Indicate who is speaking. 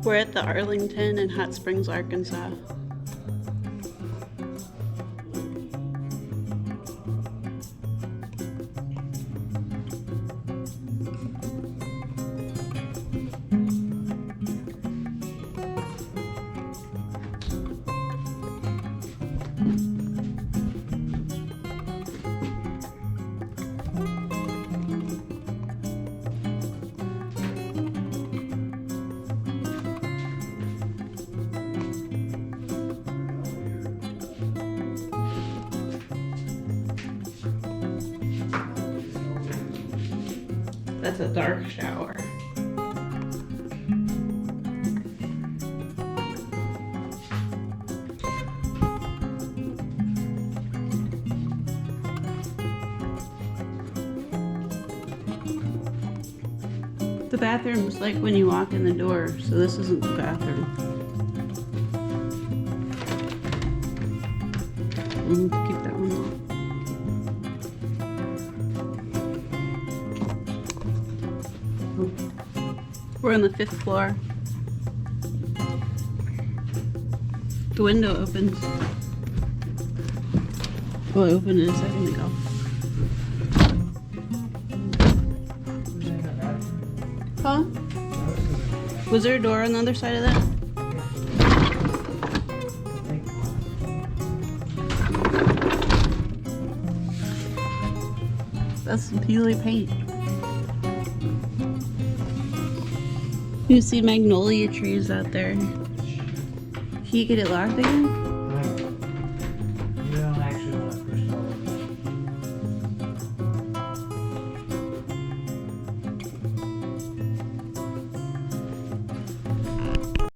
Speaker 1: We're at the Arlington in Hot Springs, Arkansas. That's a dark shower. The bathroom's like when you walk in the door, so this isn't the bathroom. Keep that one off. We're on the 5th floor. The window opens. Well, I opened it a second ago. Huh? Was there a door on the other side of that? That's some peely paint. You see magnolia trees out there. Can you get it locked again?